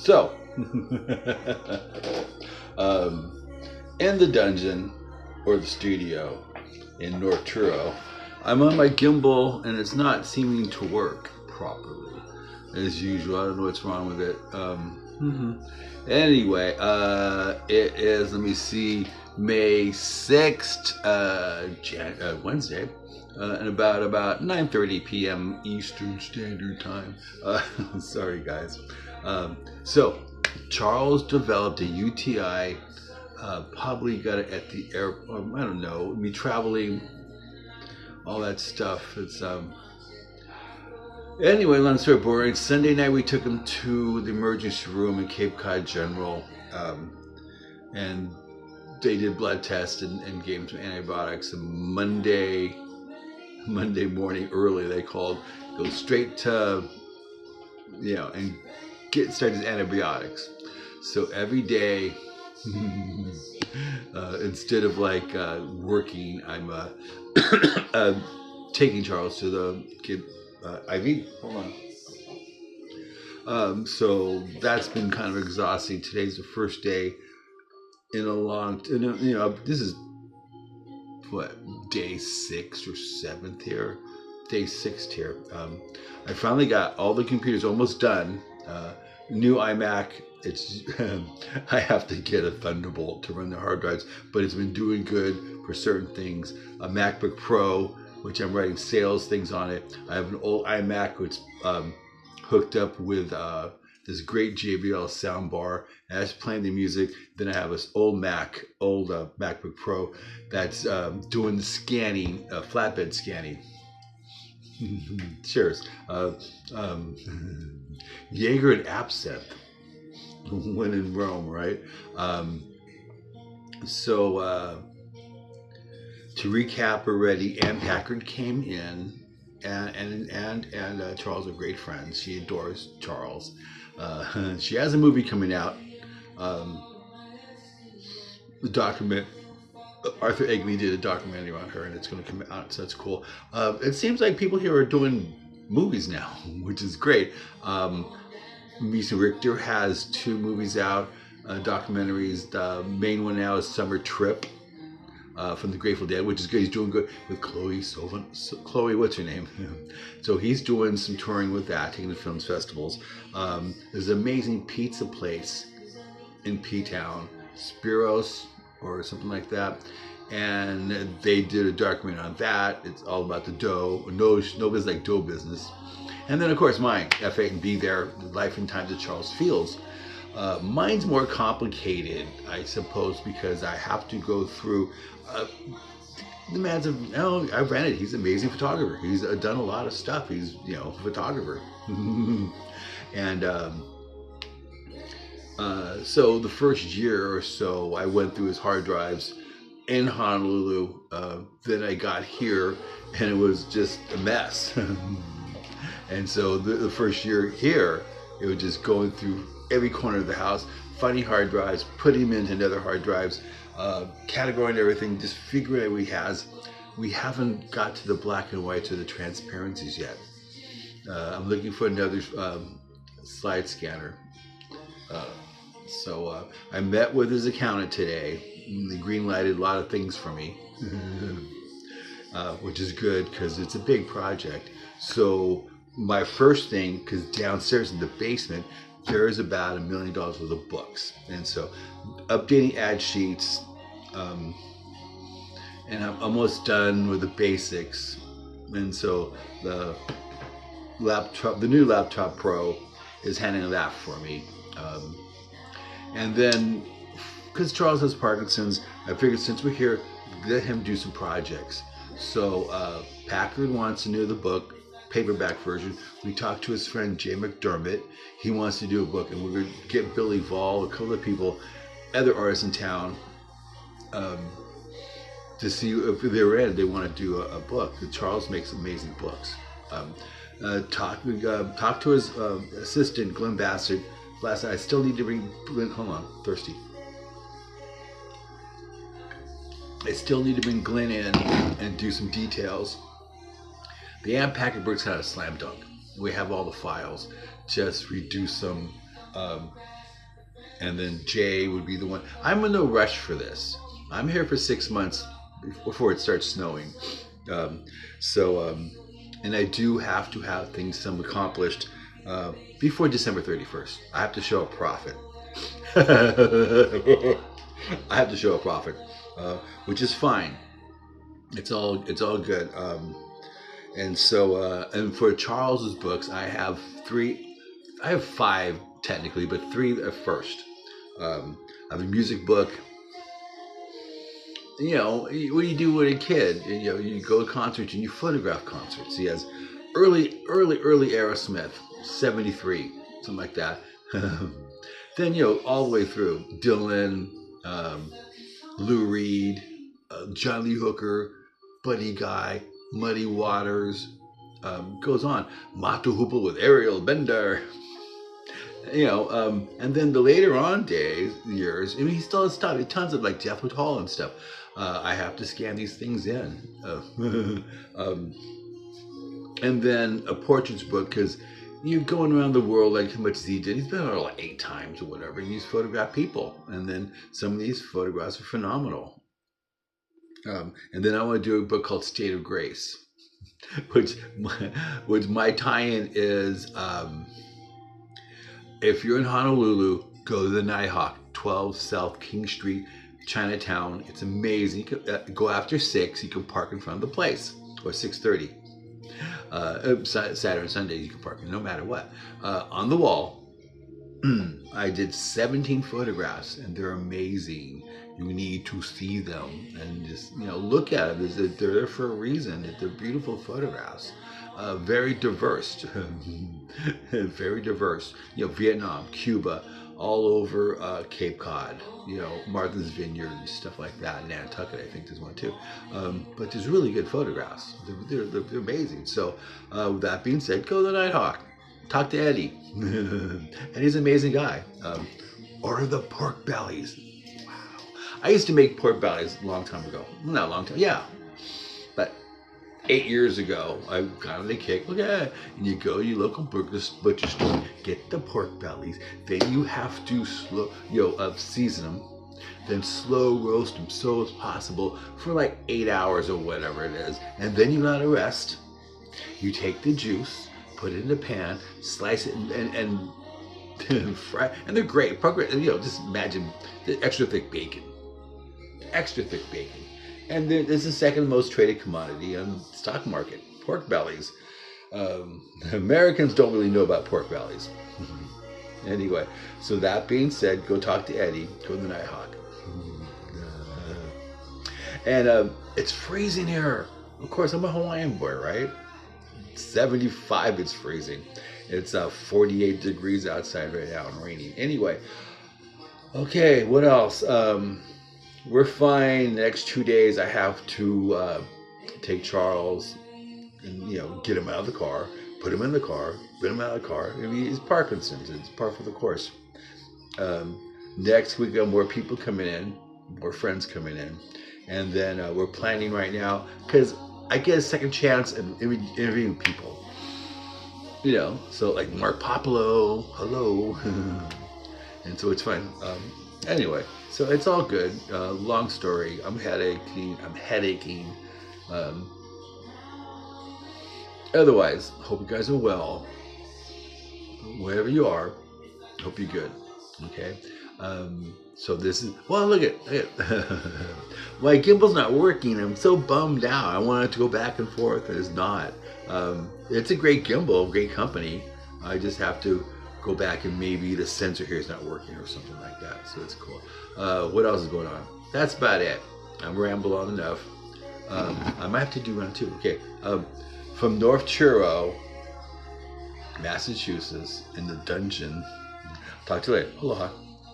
So, in the dungeon or the studio in North Truro, I'm on my gimbal and it's not seeming to work properly as usual. I don't know what's wrong with it. Anyway, it is, let me see, May 6th, Wednesday, and about 9:30 p.m. Eastern Standard Time. Sorry, guys. So, Charles developed a UTI, probably got it at the airport, I don't know, me traveling, all that stuff. It's, anyway, long story boring. Sunday night we took him to the emergency room in Cape Cod General, and they did blood tests and gave him some antibiotics. And Monday morning early, they called, go straight to, and start his antibiotics. So every day, instead of like working, I'm taking Charles to the kid IV. Hold on. So that's been kind of exhausting. Today's the first day in a long, this is what, day 6 or 7th here, day 6th here. I finally got all the computers almost done. New iMac. It's I have to get a Thunderbolt to run the hard drives, but it's been doing good for certain things. A MacBook Pro, which I'm writing sales things on it. I have an old iMac which hooked up with this great JBL soundbar, and that's playing the music. Then I have this old MacBook Pro that's doing the scanning, flatbed scanning. Cheers. Jaeger and absinthe when in Rome, right? So to recap already, Ann Packard came in, and Charles are great friends. She adores Charles. She has a movie coming out. The document, Arthur Egley did a documentary on her, and it's going to come out, so that's cool. It seems like people here are doing movies now, which is great. Misa Richter has 2 movies out, documentaries. The main one now is Summer Trip, from the Grateful Dead, which is good. He's doing good with Chloe, what's her name? So he's doing some touring with that, taking the films festivals. There's an amazing pizza place in P-Town, Spiros or something like that, and they did a documentary on that. It's all about the dough. No business like dough business. And then of course mine, F8 and Be There, The Life and Times of Charles Fields. Mine's more complicated, I suppose, because I have to go through the man's I ran it. He's an amazing photographer. He's done a lot of stuff. He's a photographer. And so the first year or so, I went through his hard drives in Honolulu. Then I got here, and it was just a mess. And so the first year here, it was just going through every corner of the house, finding hard drives, putting them into other hard drives, categorizing everything, just figuring out we haven't got to the black and whites or the transparencies yet. I'm looking for another slide scanner. So I met with his accountant today. They green-lighted a lot of things for me, which is good because it's a big project. So my first thing, because downstairs in the basement, there's about $1 million worth of books. And so updating ad sheets, and I'm almost done with the basics. And so the new laptop Pro is handling that for me. And then, because Charles has Parkinson's, I figured since we're here, let him do some projects. So Packard wants to do the book, paperback version. We talked to his friend Jay McDermott. He wants to do a book, and we're going to get Billy Vall, a couple of people, other artists in town, to see if they're in. They want to do a book. Charles makes amazing books. Talked to his assistant, Glenn Bassett. Last night, I still need to bring Glenn. Hold on, thirsty. I still need to bring Glenn in and do some details. The Ann Packard book's kind of a slam dunk. We have all the files. Just reduce them, Um, and then Jay would be the one. I'm in no rush for this. I'm here for 6 months before it starts snowing. Um, so, and I do have to have things some accomplished uh, before December 31st. I have to show a profit. I have to show a profit, which is fine. It's all good. And so, and for Charles's books, I have three. I have five technically, but three are first. I have a music book. What do you do with a kid? You go to concerts and you photograph concerts. He has early Aerosmith, 73, something like that. Then, all the way through Dylan, um, Lou Reed, John Lee Hooker, Buddy Guy, Muddy Waters, goes on. Matu Hoople with Ariel Bender. And then the later on years, I mean, he still has stuff, tons of like Jethro Tull and stuff. I have to scan these things in. Um, and then a portraits book, because you're going around the world like how much as he did. He's been around like 8 times or whatever, and he's photographed people. And then some of these photographs are phenomenal. And then I want to do a book called State of Grace, which my tie-in is, if you're in Honolulu, go to the Nighthawk, 12 South King Street, Chinatown. It's amazing. You can go after 6. You can park in front of the place, or 6:30. Saturday and Sunday you can park, no matter what. On the wall, I did 17 photographs, and they're amazing. You need to see them and just look at them. They're there for a reason. They're beautiful photographs. Very diverse, very diverse. Vietnam, Cuba, all over Cape Cod. Martha's Vineyard and stuff like that. Nantucket, I think there's one too. But there's really good photographs. They're amazing. So, with that being said, go to the Nighthawk. Talk to Eddie. Eddie's an amazing guy. Order the pork bellies. Wow. I used to make pork bellies a long time ago. Not a long time. Yeah. But 8 years ago, I got on the kick. Look at that. And you go to your local butcher store, get the pork bellies. Then you have to season them. Then slow roast them so as possible for like 8 hours or whatever it is. And then you let it rest. You take the juice, put it in a pan, slice it, and fry. And they're great. Just imagine the extra thick bacon. Extra thick bacon. And this is the second most traded commodity on the stock market, pork bellies. Americans don't really know about pork bellies. Anyway, so that being said, go talk to Eddie, go to the Nighthawk. And it's freezing here. Of course, I'm a Hawaiian boy, right? 75, it's freezing. It's 48 degrees outside right now and raining. Anyway, okay, what else? We're fine. The next 2 days, I have to take Charles and get him out of the car, put him in the car, get him out of the car. I mean, it's Parkinson's. It's par for the course. Next week, more people coming in, more friends coming in, and then we're planning right now because I get a second chance at interviewing people. So like Mark Popolo, hello, and so it's fun. Anyway, so it's all good. Long story. I'm headaching. Otherwise, hope you guys are well. Wherever you are, hope you're good. Okay. So this is, well, look at my gimbal's not working. I'm so bummed out. I wanted to go back and forth, and it's not. It's a great gimbal, great company. I just have to go back, and maybe the sensor here is not working or something like that. So it's cool. What else is going on? That's about it. I'm rambling on enough. I might have to do round 2. Okay. From North Truro, Massachusetts, in the dungeon. Talk to you later. Aloha.